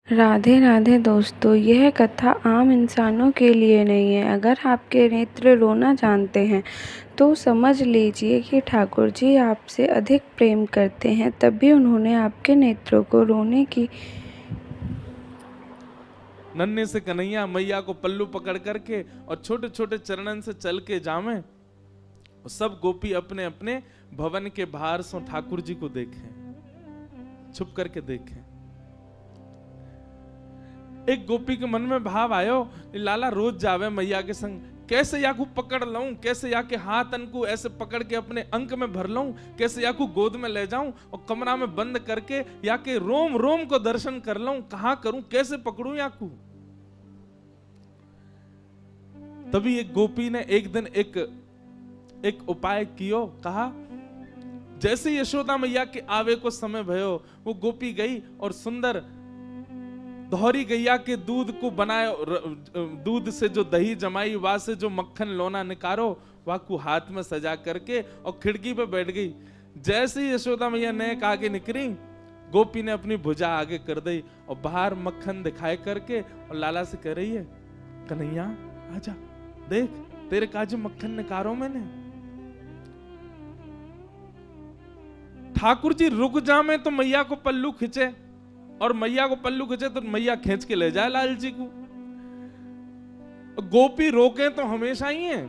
राधे राधे दोस्तों, यह कथा आम इंसानों के लिए नहीं है। अगर आपके नेत्र रोना जानते हैं तो समझ लीजिए कि ठाकुर जी आपसे अधिक प्रेम करते हैं, तभी उन्होंने आपके नेत्रों को रोने की। नन्हे से कन्हैया मैया को पल्लू पकड़ करके और छोटे छोटे चरणन से चल के जावे। सब गोपी अपने अपने भवन के बाहर से ठाकुर जी को देखें, छुप करके देखें। एक गोपी के मन में भाव आयो, लाला रोज जावे मैया के संग, कैसे याकू पकड़ लऊं, कैसे याके हाथ अनकू ऐसे पकड़ के अपने अंक में भर लऊं, कैसे याकू गोद में ले जाऊं और कमरा में बंद करके याके रोम रोम को दर्शन कर लऊं, कहां करूं, कैसे पकड़ूं याकू। तभी एक गोपी ने एक दिन एक उपाय कियो, कहा जैसे यशोदा मैया के आवे को समय भयो, वो गोपी गई और सुंदर दोहरी गैया के दूध को बनाए, दूध से जो दही जमाई, वहां से जो मक्खन लोना निकारो, वह को हाथ में सजा करके और खिड़की पे बैठ गई। जैसे ही यशोदा मैया नेक आगे निकली, गोपी ने अपनी भुजा आगे कर दी और बाहर मक्खन दिखाए करके और लाला से कह रही है, कन्हैया आजा, देख तेरे काजू मक्खन निकारो मैंने। ठाकुर जी रुक जामे तो मैया को पल्लू खिंचे, और मैया को पल्लू खिंचे तो मैया खींच के ले जाए लाल जी को। गोपी रोके तो हमेशा ही है,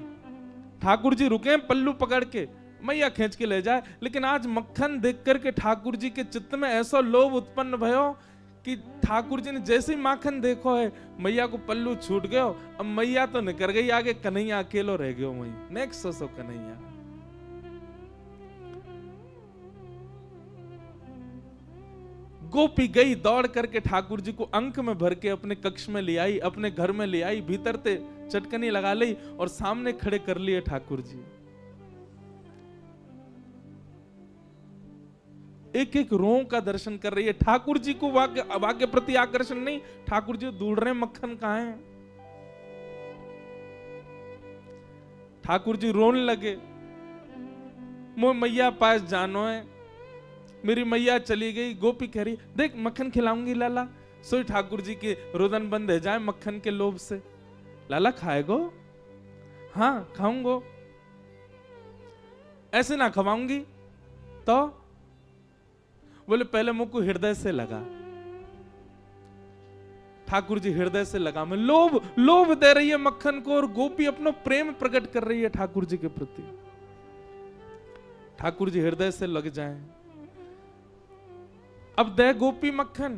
ठाकुर जी रुके पल्लू पकड़ के, मैया खींच के ले जाए। लेकिन आज मक्खन देख करके ठाकुर जी के चित्त में ऐसा लोभ उत्पन्न भयो कि ठाकुर जी ने जैसे ही माखन देखो है, मैया को पल्लू छूट गयो। अब मैया तो निकल गई आगे, कन्हैया अकेलो रह गयो वहीं। Next so Kanhaiya. गोपी गई दौड़ करके ठाकुर जी को अंक में भर के अपने कक्ष में ले आई, अपने घर में ले आई, भीतर ते चटकनी लगा ली और सामने खड़े कर लिए ठाकुर जी। एक एक रों का दर्शन कर रही है। ठाकुर जी को वाक्य प्रति आकर्षण नहीं, ठाकुर जी ढूंढ रहे मक्खन कहां है। ठाकुर जी रोने लगे, मोह मैया पास जानो है, मेरी मैया चली गई। गोपी कह रही, देख मक्खन खिलाऊंगी लाला। सोई ठाकुर जी के रुदन बंद है जाए मक्खन के लोभ से। लाला खाएगो? हाँ खाऊंगो। ऐसे ना खवाऊंगी तो? बोले पहले मुंह को हृदय से लगा। ठाकुर जी हृदय से लगा में लोभ लोभ दे रही है मक्खन को, और गोपी अपना प्रेम प्रकट कर रही है ठाकुर जी के प्रति। ठाकुर जी हृदय से लग जाएं। अब दे गोपी मक्खन,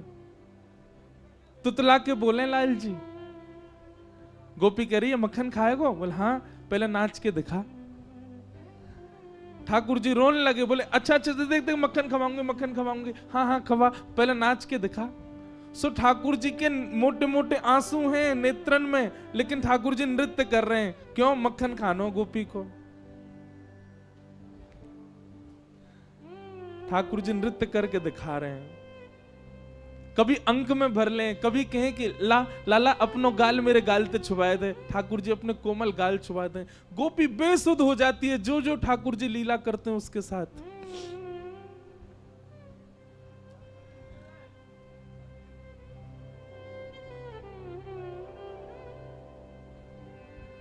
तुतला के बोले लाल जी। गोपी कह रही है मक्खन खाएगो? बोले हाँ, पहले नाच के दिखा। ठाकुर जी रोने लगे, बोले अच्छा अच्छा देख देख मक्खन खवाऊंगी, मक्खन खवाऊंगी। हाँ हाँ खवा, पहले नाच के दिखा। सो ठाकुर जी के मोटे मोटे आंसू हैं नेत्रन में, लेकिन ठाकुर जी नृत्य कर रहे हैं। क्यों? मक्खन खानो गोपी को। ठाकुर जी नृत्य करके दिखा रहे हैं। कभी अंक में भर लें, कभी कहें कि लाला अपनो गाल मेरे गाल ते छुपाए दे, ठाकुर जी अपने कोमल गाल छुपा दें। गोपी बेसुध हो जाती है जो जो ठाकुर जी लीला करते हैं उसके साथ।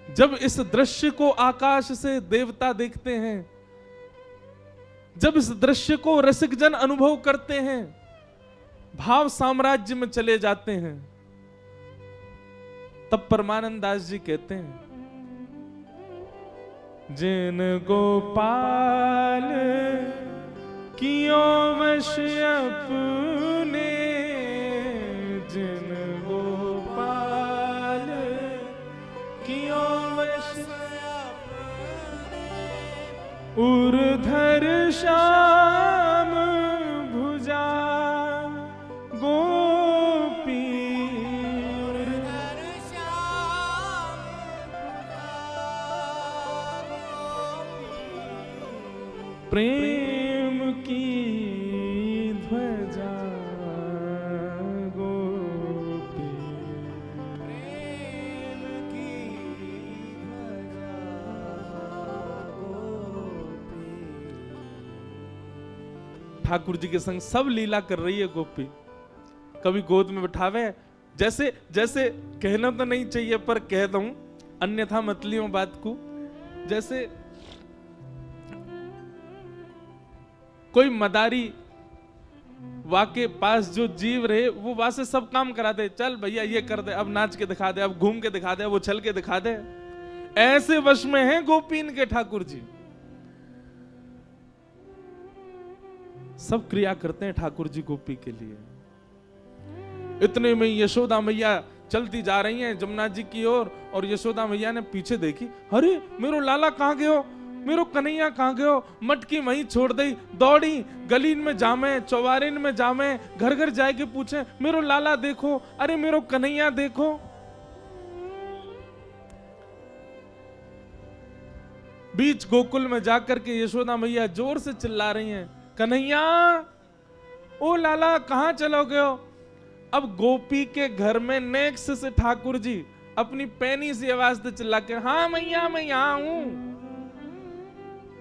जब इस दृश्य को आकाश से देवता देखते हैं, जब इस दृश्य को रसिकजन अनुभव करते हैं, भाव साम्राज्य में चले जाते हैं, तब परमानंद दास जी कहते हैं, जिन गोपाल कियो वश अपने, जिन गोपाल कियो वश उर्धर श्याम भुजा गोपी, प्रेम की ध्वजा गोपी, प्रेम की ध्वजा गोपी। ठाकुर जी के संग सब लीला कर रही है गोपी। कभी गोद में बिठावे, जैसे जैसे कहना तो नहीं चाहिए पर कह दूं, अन्यथा मत लियो बात को। जैसे कोई मदारी वाके पास जो जीव रहे वो वहां से सब काम करा दे, चल भैया ये कर दे, अब नाच के दिखा दे, अब घूम के दिखा दे, वो चल के दिखा दे। ऐसे वश में हैं गोपीन के ठाकुर जी। सब क्रिया करते हैं ठाकुर जी गोपी के लिए। इतने में यशोदा मैया चलती जा रही हैं जमुना जी की ओर, और यशोदा मैया ने पीछे देखी, अरे मेरो लाला कहाँ गयो, मेरो कन्हैया कहाँ गयो। मटकी वहीं छोड़ दी, दौड़ी गलीन में जामे, चौबारिन में जामे, घर घर जाके पूछे, मेरो लाला देखो, अरे मेरो कन्हैया देखो। बीच गोकुल में जाकर के यशोदा मैया जोर से चिल्ला रही हैं, कन्हैया ओ लाला कहां चलो गयो। अब गोपी के घर में नेक्स्ट से ठाकुर जी अपनी पैनी सी आवाज से चिल्ला के, हाँ मैया मैं यहां हूं।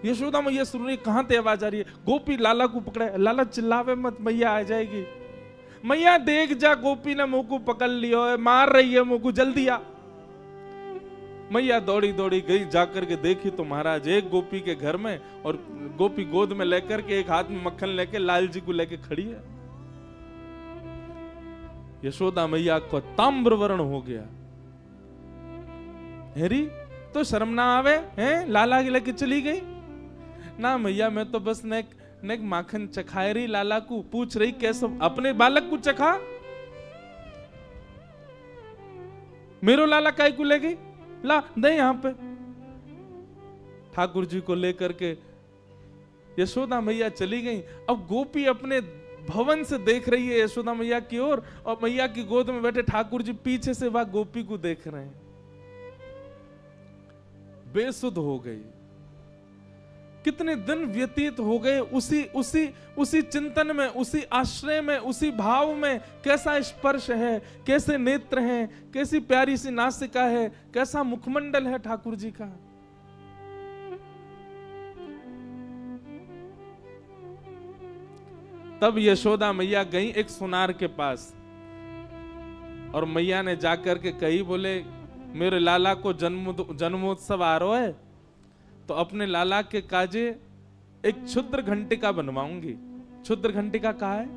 यशोदा मैया सुन रही, कहां ते आवाज आ रही है। गोपी लाला को पकड़े, लाला चिल्लावे मत, मैया आ जाएगी। मैया देख जा, गोपी ने मुंह को पकड़ लियो है, मार रही है मुंह को, जल्दी आ। मैया दौड़ी दौड़ी गई, जाकर के देखी तो महाराज एक गोपी के घर में, और गोपी गोद में लेकर के एक हाथ में मक्खन लेके लाल जी को लेके खड़ी है। यशोदा मैया को ताम्र वर्ण हो गया। हेरी तो शर्म ना आवे हैं, लाला के लेके चली गई ना। मैया मैं तो बस नेक माखन चखाए रही, लाला को पूछ रही कैसे अपने बालक को चखा, मेरो लाला काय को ले गई, ला दे यहां पे। ठाकुर जी को लेकर के यशोदा मैया चली गई। अब गोपी अपने भवन से देख रही है यशोदा मैया की ओर, और मैया की गोद में बैठे ठाकुर जी पीछे से वह गोपी को देख रहे हैं। बेसुध हो गई। कितने दिन व्यतीत हो गए उसी उसी उसी चिंतन में, उसी आश्रय में, उसी भाव में। कैसा स्पर्श है, कैसे नेत्र हैं, कैसी प्यारी सी नासिका है, कैसा मुखमंडल है ठाकुर जी का। तब यशोदा मैया गई एक सुनार के पास, और मैया ने जाकर के कही, बोले मेरे लाला को जन्मोत्सव आ रहा है, तो अपने लाला के काजे एक क्षुद्र घंटिका बनवाऊंगी। क्षुद्र घंटिका कहा है?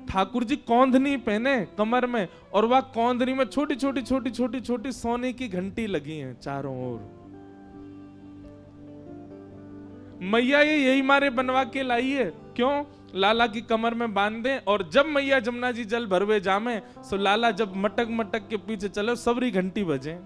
ठाकुर जी कौंधनी पहने कमर में, और वह कौंधनी में छोटी छोटी छोटी छोटी छोटी सोने की घंटी लगी हैं चारों ओर। मैया ये यही मारे बनवा के लाई है, क्यों? लाला की कमर में बांध दें, और जब मैया जमुना जी जल भरवे जामे, सो लाला जब मटक मटक के पीछे चले, सबरी घंटी बजे,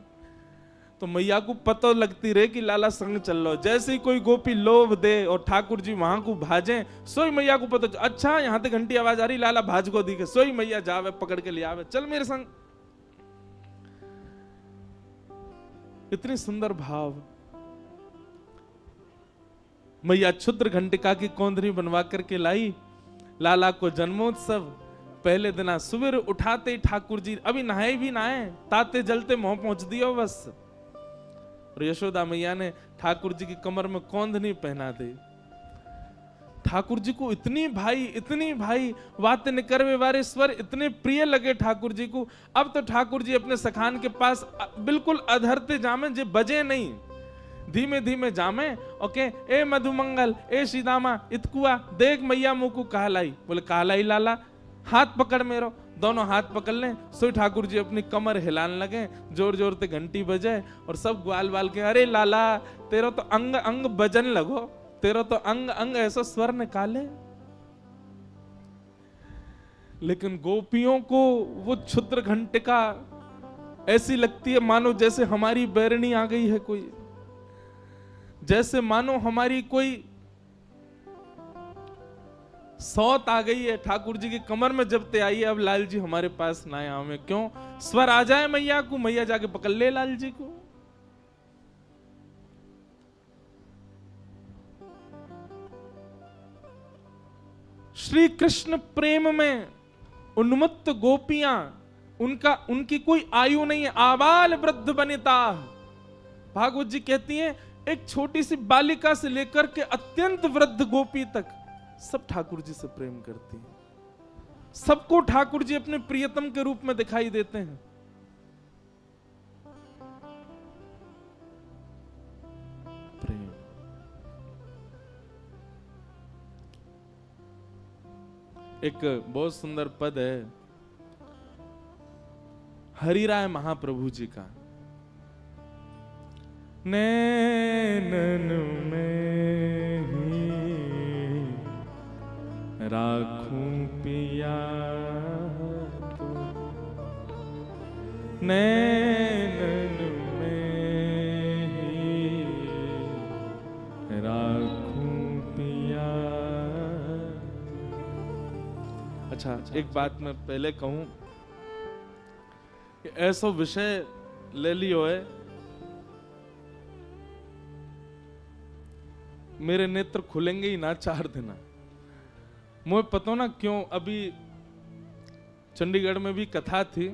तो मैया को पता लगती रहे कि लाला संग चल लो। जैसे ही कोई गोपी लोभ दे और ठाकुर जी वहां को भाजे, सोई मैया को पता, अच्छा यहां तक घंटी आवाज आ रही, लाला भाज को दिखे, सोई मैया जावे पकड़ के ले आवे, चल मेरे संग। इतनी सुंदर भाव। मैया क्षुद्र घंटिका की कौंधरी बनवा करके लाई। लाला को जन्मोत्सव पहले दिन सुबह उठाते ही ठाकुर जी अभी नहाए भी नहाए, ताते जलते मुंह पहुंच दियो बस। और यशोदा मैया ने ठाकुर जी की कमर में कौंधनी पहना दी। ठाकुर जी को इतनी भाई वाते निकरवे वारे स्वर इतने प्रिय लगे ठाकुर जी को। अब तो ठाकुर जी अपने सखान के पास बिल्कुल अधरते जामे, जे बजे नहीं, धीमे धीमे जामे। ओके, ए मधुमंगल, ए सीदामा, इतकुआ देख मैया मुंह को कहलाई। बोले कहलाई लाला, हाथ पकड़ मेरो। दोनों हाथ पकड़ लें, सो ठाकुर जी अपनी कमर हिलाने लगे, जोर जोर से घंटी बजे, और सब ग्वाल बाल के, अरे लाला तेरा तो अंग अंग बजन लगो, तेरा तो अंग अंग ऐसा स्वर निकाले। लेकिन गोपियों को वो क्षुद्र घंटिका ऐसी लगती है मानो जैसे हमारी बैरनी आ गई है कोई, जैसे मानो हमारी कोई सौत आ गई है। ठाकुर जी की कमर में जब ते आई है, अब लाल जी हमारे पास ना आए हमें, क्यों? स्वर आ जाए मैया को, मैया जाके पकड़ ले लाल जी को। श्री कृष्ण प्रेम में उन्मत्त गोपियां, उनकी कोई आयु नहीं है, आबाल वृद्ध वनिता। भागवत जी कहती हैं एक छोटी सी बालिका से लेकर के अत्यंत वृद्ध गोपी तक सब ठाकुर जी से प्रेम करती हैं, सबको ठाकुर जी अपने प्रियतम के रूप में दिखाई देते हैं। प्रेम। एक बहुत सुंदर पद है हरिराय महाप्रभु जी का। नैनन में ही राखूं पिया तो, नैनन में ही राखूं पिया। अच्छा, एक बात मैं पहले कहूं, ऐसा विषय ले लियो है, मेरे नेत्र खुलेंगे ही ना 4 दिन। मुझे पता ना क्यों, अभी चंडीगढ़ में भी कथा थी,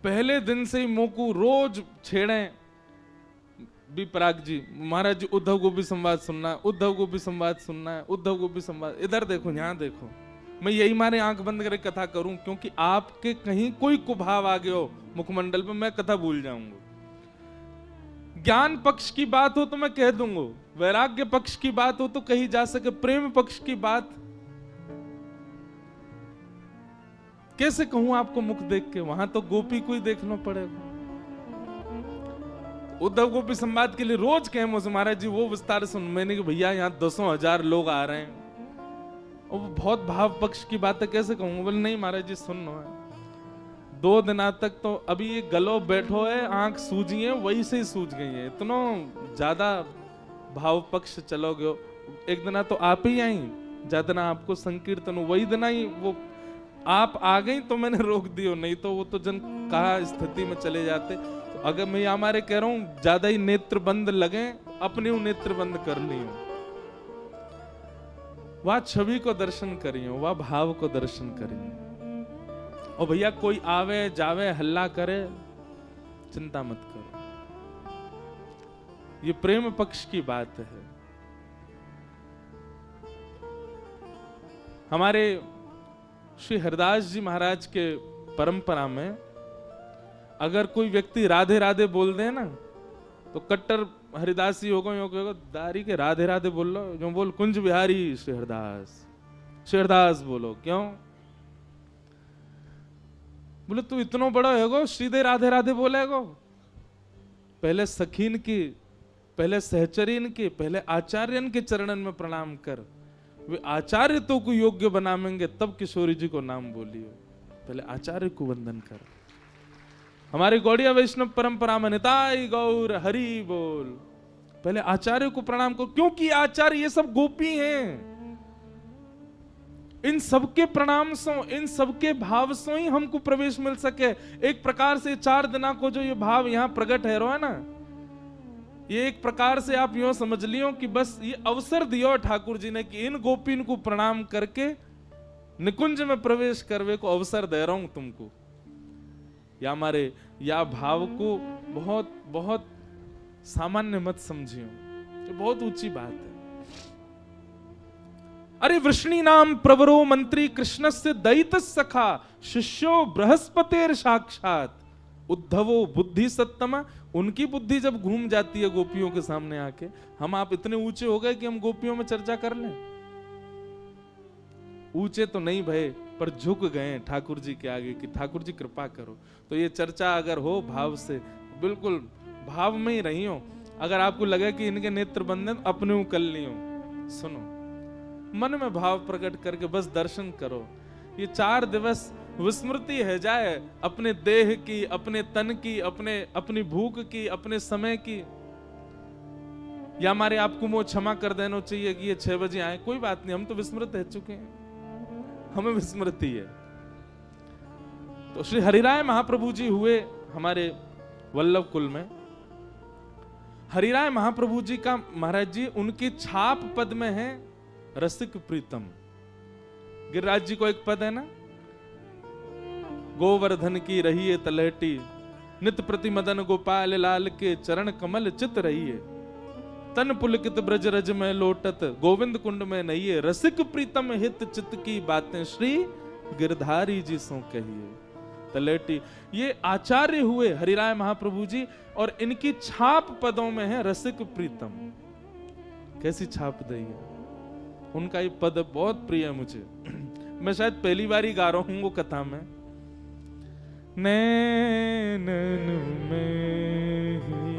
पहले दिन से ही मोकू रोज छेड़े भी पराग जी, महाराज जी उद्धव को भी संवाद सुनना है, उद्धव को भी संवाद सुनना है, उद्धव को भी संवाद, इधर देखो यहाँ देखो। मैं यही मारे आंख बंद करके कथा करूं, क्योंकि आपके कहीं कोई कुभाव आ गया हो मुखमंडल पे, मैं कथा भूल जाऊंगा। ज्ञान पक्ष की बात हो तो मैं कह दूंगा, वैराग्य पक्ष की बात हो तो कही जा सके, प्रेम पक्ष की बात कैसे कहूं आपको मुख देख के? वहां तो गोपी को ही देखना पड़ेगा। उद्धव गोपी संवाद के लिए रोज कहे मुझसे, महाराज जी वो विस्तार सुन। मैंने कहा भैया यहाँ 10,000 लोग आ रहे हैं और वो बहुत भाव पक्ष की बात है, कैसे कहूंगा? बोले नहीं महाराज जी सुनो है। 2 दिन तक तो अभी ये गलो बैठो है, आंख सूजी है, वही से ही सूझ गई है, इतना ज्यादा भाव पक्ष चलोगे। एक दिन तो आप ही आई, ज्यादा ना आपको संकीर्तन, वही दिन ही वो आप आ गई तो मैंने रोक दियो, नहीं तो वो तो जन कहा स्थिति में चले जाते। तो अगर मैं हमारे कह रहा हूं ज्यादा ही नेत्र बंद लगे, अपने नेत्र बंद कर लियो, वह छवि को दर्शन करियो, वह भाव को दर्शन करियो। और भैया कोई आवे जावे हल्ला करे, चिंता मत करो, ये प्रेम पक्ष की बात है। हमारे श्री हरिदास जी महाराज के परंपरा में अगर कोई व्यक्ति राधे राधे बोल दे ना, तो कट्टर हरिदासी होगा, यो कहेगा दारी के राधे राधे बोल लो, जो बोल कुंज बिहारी श्री हरिदास बोलो। क्यों? बोले तू इतना बड़ा है सीधे राधे राधे बोलेगो? पहले सखीन की, पहले सहचरीन की, पहले आचार्यन के चरणन में प्रणाम कर, वे आचार्य तो को योग्य बनावेंगे तब किशोरी जी को नाम बोलियो। पहले आचार्य को वंदन कर। हमारी गौड़िया वैष्णव परंपरा में निताई गौर हरि बोल, पहले आचार्य को प्रणाम करो, क्योंकि आचार्य ये सब गोपी हैं। इन सबके प्रणाम से, इन सबके भाव से ही हमको प्रवेश मिल सके। एक प्रकार से 4 दिना को जो ये भाव यहाँ प्रकट है रो है ना, ये एक प्रकार से आप यूं समझ लियो कि बस ये अवसर दियो ठाकुर जी ने कि इन गोपीन को प्रणाम करके निकुंज में प्रवेश करवे को अवसर दे रहा हूं तुमको। या हमारे या भाव को बहुत बहुत सामान्य मत समझियो, ये बहुत ऊंची बात है। अरे वृष्णि नाम प्रवरो मंत्री कृष्णस्य दयित सखा शिष्यो बृहस्पतेर साक्षात उद्धवो बुद्धि सत्तमा। उनकी बुद्धि जब घूम जाती है गोपियों के सामने आके, हम आप इतने ऊंचे हो गए कि हम गोपियों में चर्चा कर लें? ऊंचे तो नहीं भय, पर झुक गए ठाकुर जी के आगे कि ठाकुर जी कृपा करो। तो ये चर्चा अगर हो भाव से, बिल्कुल भाव में ही रही हो। अगर आपको लगे कि इनके नेत्र बंद हैं, अपने कर लियो, सुनो, मन में भाव प्रकट करके बस दर्शन करो। ये 4 दिवस विस्मृति है जाए अपने देह की, अपने तन की, अपनी भूख की, अपने समय की। या हमारे आपको वो क्षमा कर देना चाहिए कि ये 6 बजे आए, कोई बात नहीं, हम तो विस्मृत रह चुके हैं, हमें विस्मृति है। तो श्री हरिराय महाप्रभु जी हुए हमारे वल्लभ कुल में। हरिराय महाप्रभु जी का महाराज जी उनकी छाप पद में है रसिक प्रीतम। गिरिराज जी को एक पद है ना, गोवर्धन की रही है तलहटी, नित प्रति मदन गोपाल लाल के चरण कमल चित रही है। तन पुलकित ब्रज रज में लोटत, गोविंद कुंड में नहिए, रसिक प्रीतम हित चित्त की बातें, श्री गिरधारी जी सो कहिए। तलेटी ये आचार्य हुए हरिराय महाप्रभु जी, और इनकी छाप पदों में है रसिक प्रीतम। कैसी छाप दी है उनका, ये पद बहुत प्रिय है मुझे। मैं शायद पहली बार ही गा रहा हूं वो कथा में। नैनन में ही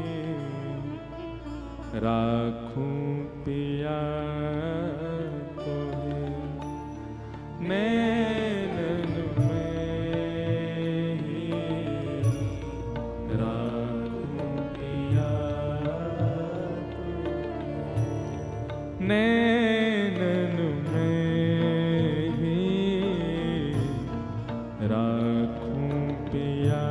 राखूं पिया तोहे, नैनन में ही राखूं पिया तोहे, नैनन में ही राखूं पिया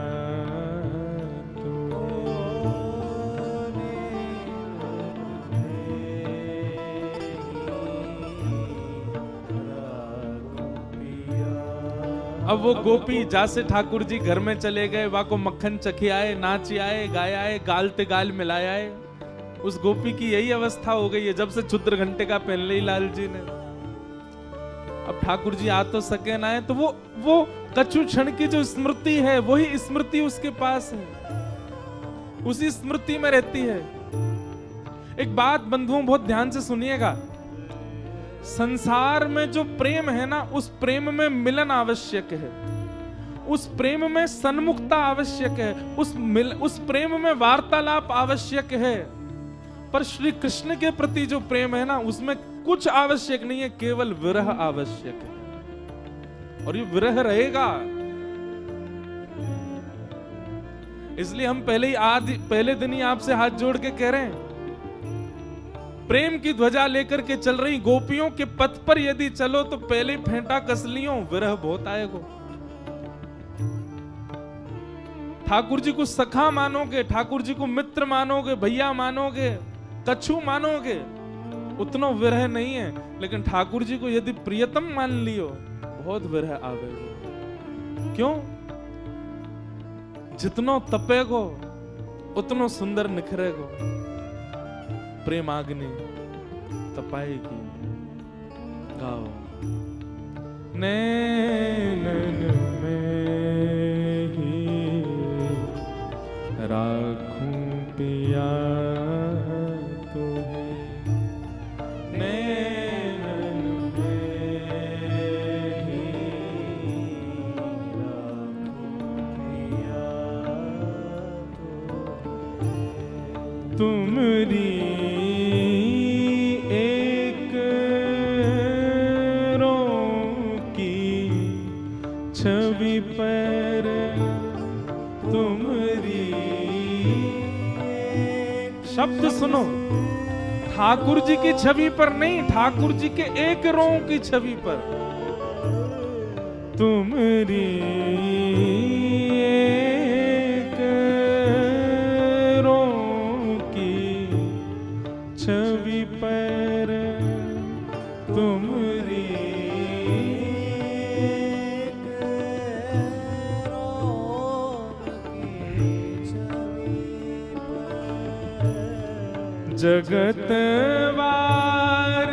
अब वो गोपी जैसे ठाकुर जी घर में चले गए, वहां को मक्खन चखे आए, नाच आए, गाय आए, गाल ते गाल मिलाए आए। उस गोपी की यही अवस्था हो गई है जब से क्षुद्र घंटे का पहन ली लाल जी ने। अब ठाकुर जी आ तो सके ना है, तो वो कछु क्षण की जो स्मृति है वही स्मृति उसके पास है, उसी स्मृति में रहती है। एक बात बंधुओं बहुत ध्यान से सुनिएगा, संसार में जो प्रेम है ना, उस प्रेम में मिलन आवश्यक है, उस प्रेम में सन्मुखता आवश्यक है, उस प्रेम में वार्तालाप आवश्यक है। पर श्री कृष्ण के प्रति जो प्रेम है ना, उसमें कुछ आवश्यक नहीं है, केवल विरह आवश्यक है, और ये विरह रहेगा। इसलिए हम पहले दिन ही आपसे हाथ जोड़ के कह रहे हैं, प्रेम की ध्वजा लेकर के चल रही गोपियों के पथ पर यदि चलो तो पहले फेंटा कस लियो, विरह बहुत आएगा। ठाकुर जी को सखा मानोगे, ठाकुर जी को मित्र मानोगे, भैया मानोगे, कछु मानोगे, उतना विरह नहीं है। लेकिन ठाकुर जी को यदि प्रियतम मान लियो, बहुत विरह आवेगा। क्यों? जितनो तपेगो उतनो सुंदर निखरेगो। प्रेम आग्नि तपाएगी। गाओ। नैनन में ही राखूं पिया तुहे, नैनन में ही राखूं पिया तुहे। तुमरी छवि पर तुमरी, शब्द सुनो, ठाकुर जी की छवि पर नहीं, ठाकुर जी के एक रों की छवि पर। तुमरी एक रों की छवि पर तुमरी जगत वार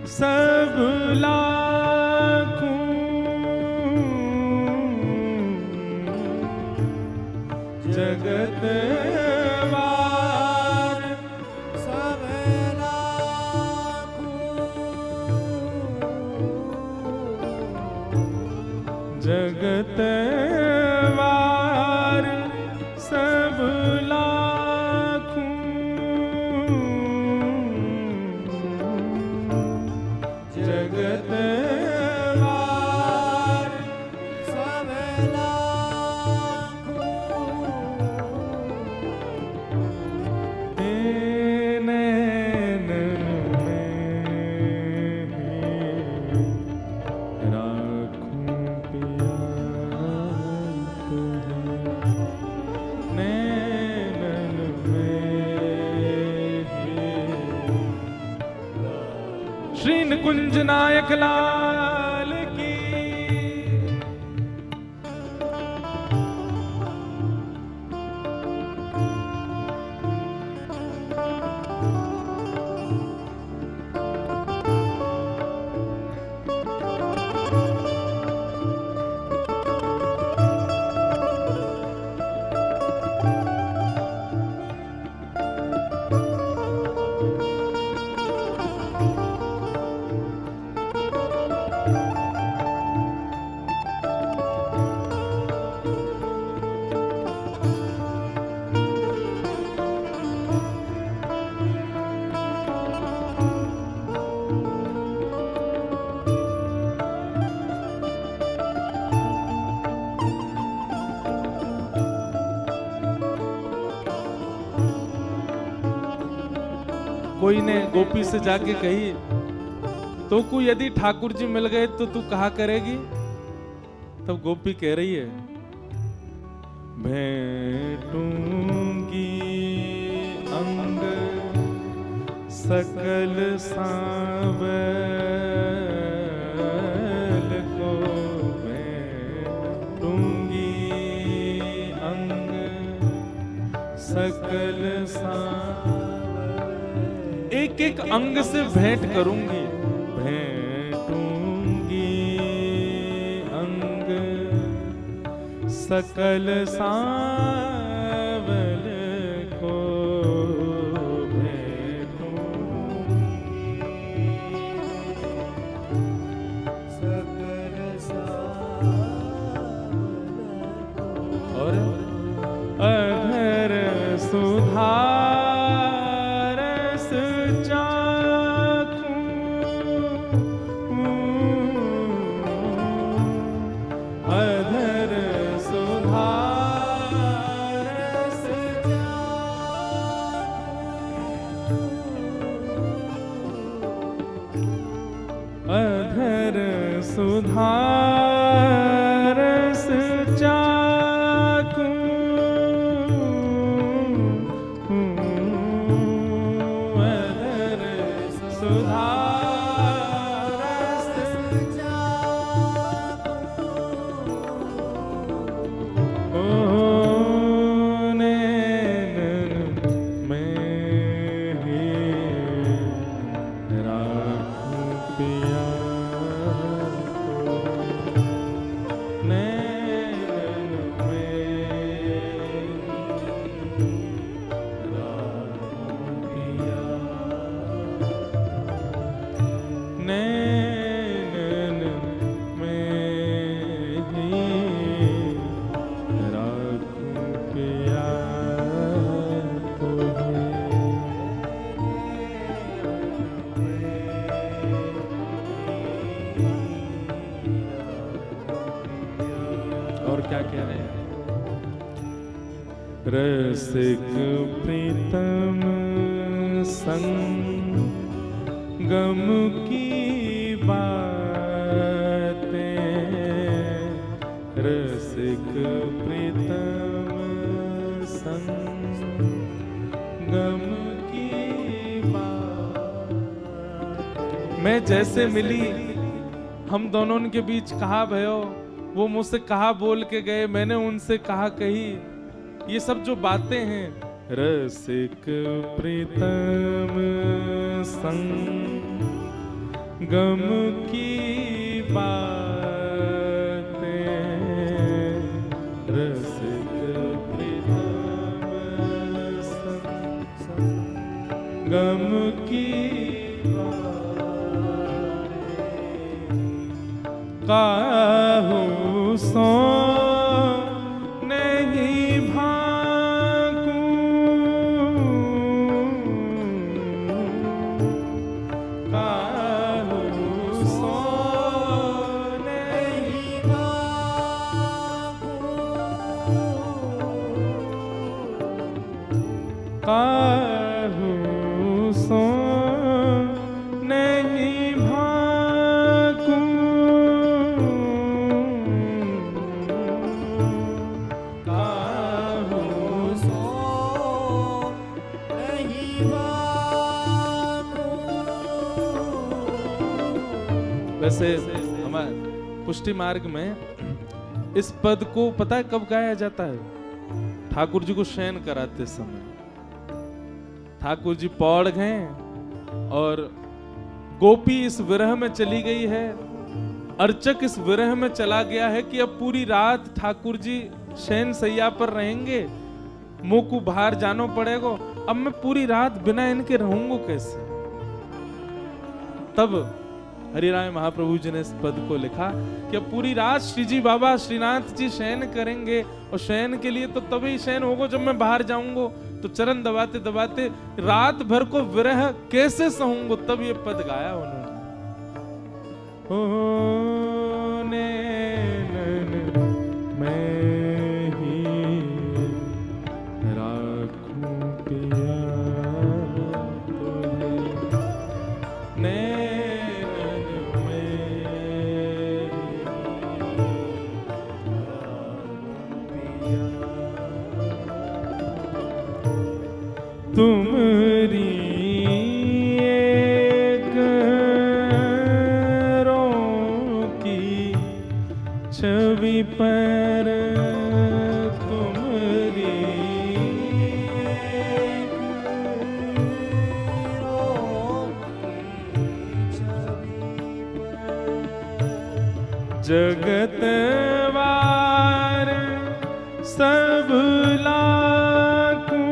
सब लाखों, जगत वार सब लाखों, जगत वार सब लाखों, जगत वार सब लाखों, नैनन में राखूं पिया तुहे, नैनन में श्री निकुंज नायक लाल की। कोई ने गोपी से जाके कही, तो को यदि ठाकुर जी मिल गए तो तू कहा करेगी? तब गोपी कह रही है, भेंटूंगी अंग सकल सांवल को, भेंटूंगी अंग सकल सांवल, एक एक अंग से भेंट करूंगी, भेंटूंगी अंग सकल सांवल को, सकल सांवल और अधर सुधारस चाखूं, अधर सुधारस चाखूं, अधर सुधारस चाखूं, अधर सुधारस चाखूं, ओ नैनन में ही राखूं पिया को, नैनन में राखूं पिया, नैनन में ही राखूं पिया तुम्हें। और क्या कह रहे हैं? रसिक प्रीतम संगम की बातें, रसिक प्रीतम संगम की बातें। मैं जैसे मिली, हम दोनों के बीच कहा भयो, वो मुझसे कहा बोल के गए, मैंने उनसे कहा कही, ये सब जो बातें हैं, रसिक प्रीतम संगम की बातें, रसिक प्रीतम संगम की बातें, काहू सो नहीं भाकूं, काहू सो नहीं भाकूं, काहू सो नहीं भाकूं, वैसे हमारे पुष्टि मार्ग में इस पद को पता है कब गाया जाता है? ठाकुर जी को शयन कराते समय। ठाकुर जी पौड़ गए और गोपी इस विरह में चली गई है, अर्चक इस विरह में चला गया है कि अब पूरी रात ठाकुर जी शयन सैया पर रहेंगे, मुंह को बाहर जानो पड़ेगा, अब मैं पूरी रात बिना इनके रहूंगा कैसे? तब हरिराय महाप्रभु जी ने इस पद को लिखा कि अब पूरी रात श्री जी बाबा श्रीनाथ जी शयन करेंगे, और शयन के लिए तो तभी शयन होगा जब मैं बाहर जाऊंगा, तो चरण दबाते दबाते रात भर को विरह कैसे सहूंगा, तब ये पद गाया उन्होंने। ओ नैनन में ही राखूं पिया तुम्हें, तुमरी एक की छवि पर तुमरी जगत वार सब लाखों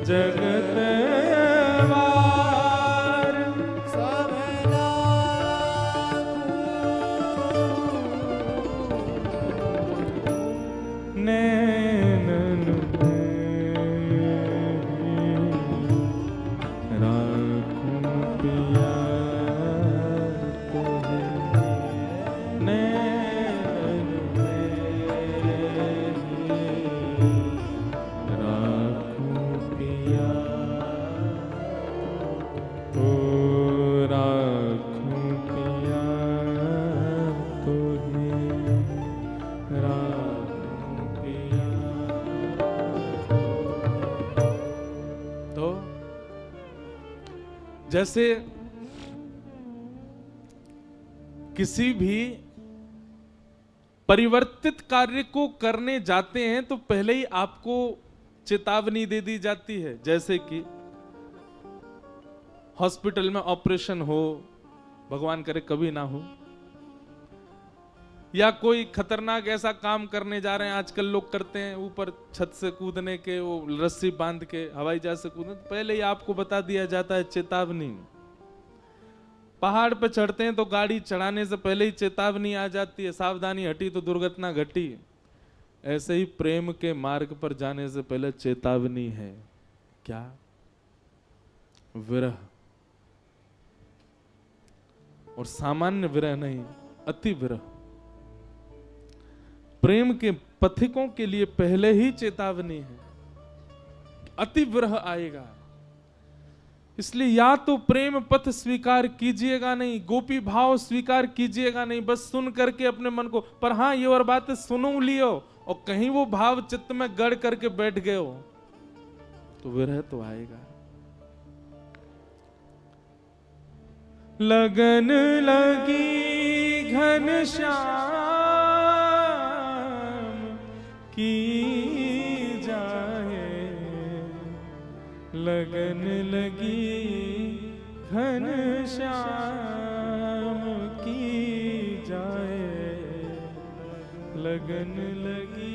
जगत वार सब लाखों नैनन राखूं पिया जैसे किसी भी परिवर्तित कार्य को करने जाते हैं तो पहले ही आपको चेतावनी दे दी जाती है। जैसे कि हॉस्पिटल में ऑपरेशन हो, भगवान करे कभी ना हो, या कोई खतरनाक ऐसा काम करने जा रहे हैं, आजकल लोग करते हैं ऊपर छत से कूदने के, वो रस्सी बांध के हवाई जहाज से कूदने, तो पहले ही आपको बता दिया जाता है चेतावनी। पहाड़ पे चढ़ते हैं तो गाड़ी चढ़ाने से पहले ही चेतावनी आ जाती है, सावधानी हटी तो दुर्घटना घटी। ऐसे ही प्रेम के मार्ग पर जाने से पहले चेतावनी है। क्या? विरह। और सामान्य विरह नहीं, अति विरह। प्रेम के पथिकों के लिए पहले ही चेतावनी है, अति विरह आएगा। इसलिए या तो प्रेम पथ स्वीकार कीजिएगा नहीं, गोपी भाव स्वीकार कीजिएगा नहीं, बस सुन करके अपने मन को, पर हाँ ये और बात सुनो लियो और कहीं वो भाव चित्त में गढ़ करके बैठ गए हो तो विरह तो आएगा। लगन लगी घनश्याम की जाए, लगन लगी घनश्याम की जाए, लगन लगी।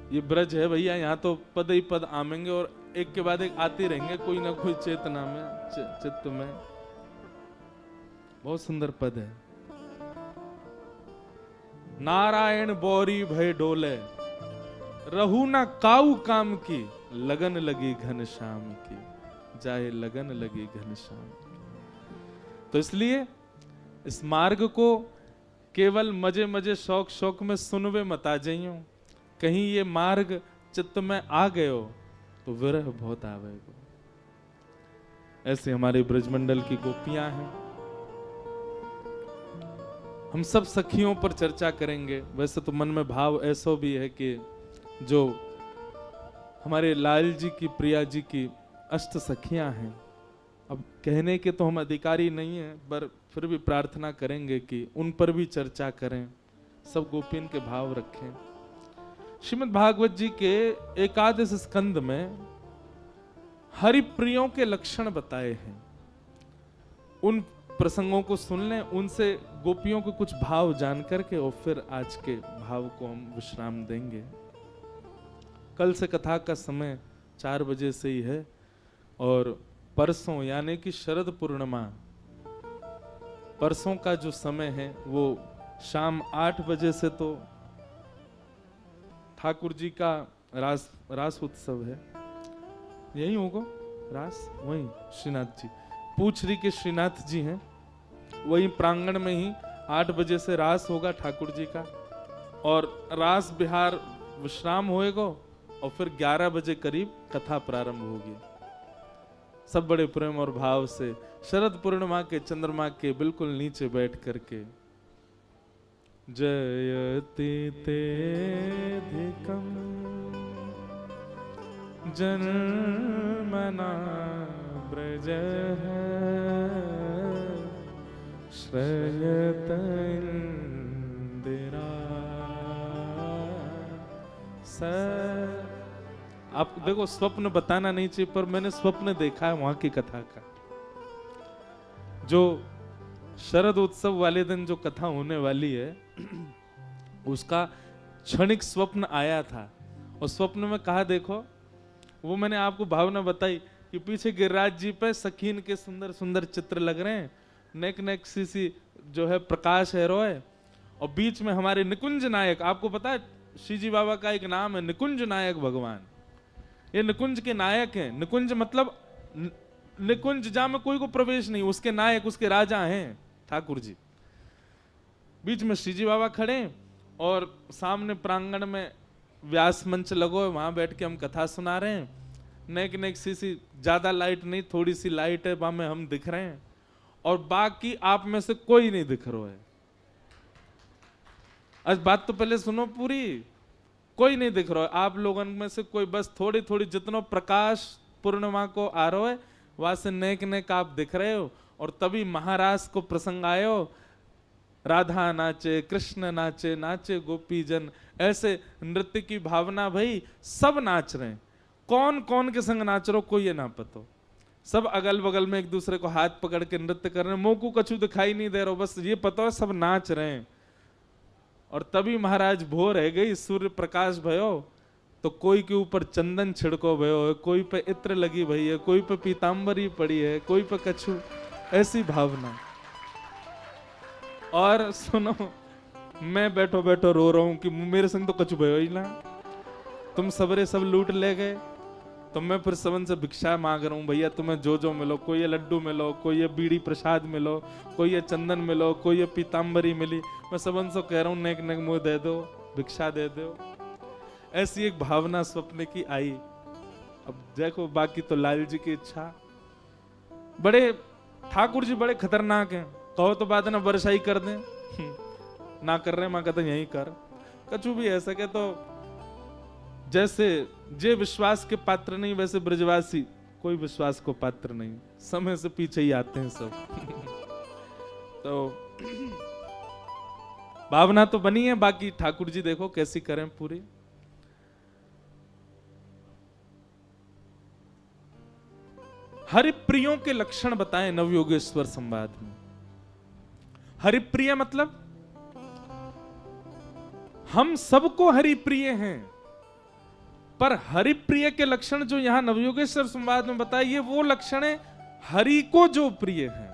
ये ब्रज है भैया, यहाँ तो पद ही पद आमेंगे और एक के बाद एक आते रहेंगे, कोई ना कोई चेतना में, चित्त में। बहुत सुंदर पद है। नारायण बौरी भय डोले, रहू ना काऊ काम की, लगन लगी घनश्याम की जाए, लगन लगी घनश्याम की। तो इसलिए इस मार्ग को केवल मजे मजे शौक शौक में सुनवे मता जाइयो, कहीं ये मार्ग चित्त में आ गए हो तो विरह बहुत आवेगा। ऐसे हमारे ब्रजमंडल की गोपियां हैं। हम सब सखियों पर चर्चा करेंगे। वैसे तो मन में भाव ऐसा भी है कि जो हमारे लाल जी की, प्रिया जी की अष्ट सखियां हैं, अब कहने के तो हम अधिकारी नहीं हैं, पर फिर भी प्रार्थना करेंगे कि उन पर भी चर्चा करें, सब गोपिन के भाव रखें। श्रीमद् भागवत जी के एकादश स्कंद में हरिप्रियों के लक्षण बताए हैं। उन प्रसंगों को सुन लें, उनसे गोपियों के कुछ भाव जान करके और फिर आज के भाव को हम विश्राम देंगे। कल से कथा का समय 4 बजे से ही है और परसों यानी कि शरद पूर्णिमा, परसों का जो समय है वो शाम 8 बजे से तो ठाकुर जी का रास उत्सव है। यही होगा रास, वही श्रीनाथ जी, पूछरी के श्रीनाथ जी हैं, वही प्रांगण में ही 8 बजे से रास होगा ठाकुर जी का, और रास बिहार विश्राम होएगा और फिर 11 बजे करीब कथा प्रारंभ होगी। सब बड़े प्रेम और भाव से शरद पूर्णिमा के चंद्रमा के बिल्कुल नीचे बैठ करके जयति तेधिकं जन्मना ब्रजः श्रयत इंदिरा। आप देखो, स्वप्न बताना नहीं चाहिए, पर मैंने स्वप्न देखा है वहां की कथा का। जो शरद उत्सव वाले दिन जो कथा होने वाली है उसका क्षणिक स्वप्न आया था। और स्वप्न में कहा, देखो वो मैंने आपको भावना बताई कि पीछे गिरिराज जी पे सखीन के सुंदर सुंदर चित्र लग रहे हैं, नेक नेक सी जो है प्रकाश है रोय, और बीच में हमारे निकुंज नायक। आपको पता है श्रीजी बाबा का एक नाम है निकुंज नायक भगवान। ये निकुंज के नायक हैं। निकुंज मतलब निकुंज जहां में कोई को प्रवेश नहीं, उसके नायक उसके राजा हैं ठाकुर जी। बीच में श्रीजी बाबा खड़े और सामने प्रांगण में व्यास मंच लगो है, वहां बैठ के हम कथा सुना रहे हैं। नेक नेक सी ज्यादा लाइट नहीं, थोड़ी सी लाइट है, वहां में हम दिख रहे हैं और बाकी आप में से कोई नहीं दिख रहा है। आज बात तो पहले सुनो पूरी। कोई नहीं दिख रहा है आप लोगों में से कोई, बस थोड़ी थोड़ी जितना प्रकाश पूर्णिमा को आ रहा है वहां से नेक नेक आप दिख रहे हो। और तभी महाराज को प्रसंग आयो, राधा नाचे, कृष्ण नाचे, नाचे गोपी जन, ऐसे नृत्य की भावना। भाई सब नाच रहे हैं, कौन कौन के संग नाच रहे हो कोई ये ना पता। सब अगल बगल में एक दूसरे को हाथ पकड़ के नृत्य कर रहे हैं, मुंह को कछु दिखाई नहीं दे रहा, बस ये पता है सब नाच रहे हैं। और तभी महाराज भोर रह गई, सूर्य प्रकाश भयो तो कोई के ऊपर चंदन छिड़को भयो है, कोई पे इत्र लगी भई है, कोई पे पीतांबरी पड़ी है, कोई पे कछु, ऐसी भावना। और सुनो, मैं बैठो बैठो रो रहा हूं कि मेरे संग तो कछु भयो ही ना, तुम सबरे सब लूट ले गए। तो मैं फिर सबन से भिक्षा मांग रहा हूँ, भैया तुम्हें जो जो मिलो, कोई ये लड्डू मिलो, कोई ये बीड़ी प्रसाद मिलो, कोई ये चंदन मिलो, कोई ये पीतांबरी मिली, मैं सबन से कह रहा हूँ नेक नेक मुँह दे दो, भिक्षा दे दो। ऐसी एक भावना स्वप्न की आई। अब देखो बाकी तो लाल जी की इच्छा। बड़े ठाकुर जी बड़े खतरनाक हैं, कहो तो बात ना वर्षा ही कर दें ना कर रहे, मां कहते यही कर, कछु भी ऐसा के तो जैसे जे विश्वास के पात्र नहीं वैसे ब्रजवासी कोई विश्वास को पात्र नहीं, समय से पीछे ही आते हैं सब तो भावना तो बनी है, बाकी ठाकुर जी देखो कैसी करें पूरी। हरिप्रियों के लक्षण बताएं नवयोगेश्वर संवाद में। हरिप्रिय मतलब हम सबको हरिप्रिय हैं, पर हरिप्रिय के लक्षण जो यहां नवयोगेश्वर संवाद में बताए, ये वो लक्षण है हरि को जो प्रिय हैं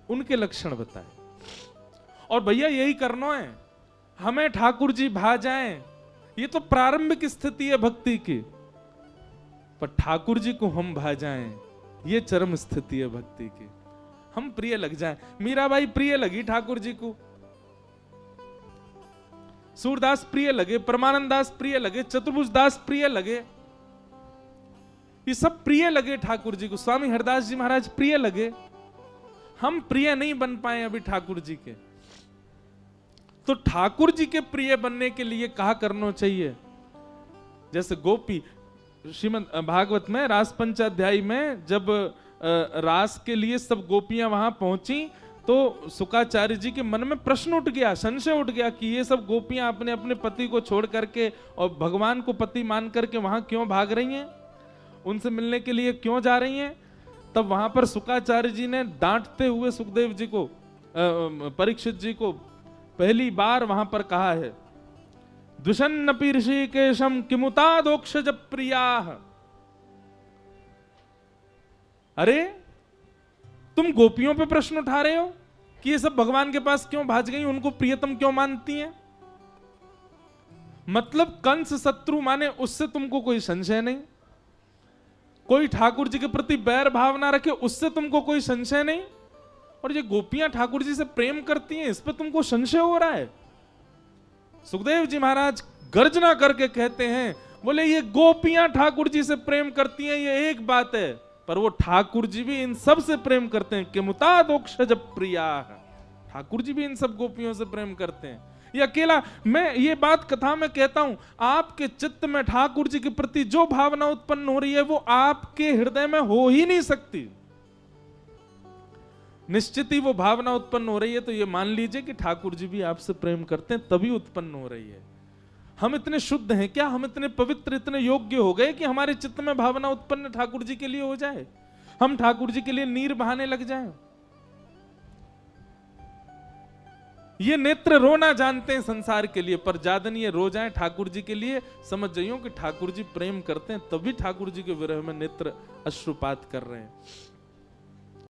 उनके लक्षण बताए। और भैया यही करना है, हमें ठाकुर जी भा जाएं, ये तो प्रारंभिक स्थिति है भक्ति की, पर ठाकुर जी को हम भा जाएं ये चरम स्थिति है भक्ति की। हम प्रिय लग जाएं। मीराबाई प्रिय लगी ठाकुर जी को, सूरदास प्रिय लगे, परमानंद दास प्रिय लगे, चतुर्भुज दास प्रिय लगे, ये सब प्रिय लगे ठाकुर जी को। स्वामी हरदास जी महाराज प्रिय लगे। हम प्रिय नहीं बन पाए अभी ठाकुर जी के। तो ठाकुर जी के प्रिय बनने के लिए कहा करना चाहिए, जैसे गोपी श्रीमद् भागवत में रास पंचाध्यायी में जब रास के लिए सब गोपियां वहां पहुंची तो शुकाचार्य जी के मन में प्रश्न उठ गया, संशय उठ गया कि ये सब गोपियां अपने अपने पति को छोड़ करके और भगवान को पति मान करके वहां क्यों भाग रही हैं, उनसे मिलने के लिए क्यों जा रही हैं। तब वहां पर शुकाचार्य जी ने डांटते हुए सुखदेव जी को, परीक्षित जी को पहली बार वहां पर कहा है, दुषन्नपि ऋषिकेशम किमुतादोक्षज प्रियाः। अरे तुम गोपियों पे प्रश्न उठा रहे हो कि ये सब भगवान के पास क्यों भाज गई, उनको प्रियतम क्यों मानती हैं। मतलब कंस शत्रु माने उससे तुमको कोई संशय नहीं, कोई ठाकुर जी के प्रति बैर भावना रखे उससे तुमको कोई संशय नहीं, और ये गोपियां ठाकुर जी से प्रेम करती हैं इस पे तुमको संशय हो रहा है। सुखदेव जी महाराज गर्जना करके कहते हैं, बोले ये गोपियां ठाकुर जी से प्रेम करती हैं ये एक बात है, पर वो ठाकुर जी भी इन सब से प्रेम करते हैं। किमुतादोक्षज प्रिया, ठाकुर जी भी इन सब गोपियों से प्रेम करते हैं। ये अकेला, मैं ये बात कथा में कहता हूं, आपके चित्त में ठाकुर जी के प्रति जो भावना उत्पन्न हो रही है वो आपके हृदय में हो ही नहीं सकती। निश्चित ही वो भावना उत्पन्न हो रही है तो ये मान लीजिए कि ठाकुर जी भी आपसे प्रेम करते हैं, तभी उत्पन्न हो रही है। हम इतने शुद्ध हैं क्या, हम इतने पवित्र, इतने योग्य हो गए कि हमारे चित्त में भावना उत्पन्न ठाकुर जी के लिए हो जाए, हम ठाकुर जी के लिए नीर बहाने लग जाएं? ये नेत्र रोना जानते हैं संसार के लिए, पर जादन ये रो जाएं ठाकुर जी के लिए, समझ जाइयो कि ठाकुर जी प्रेम करते हैं, तभी ठाकुर जी के विरह में नेत्र अश्रुपात कर रहे हैं।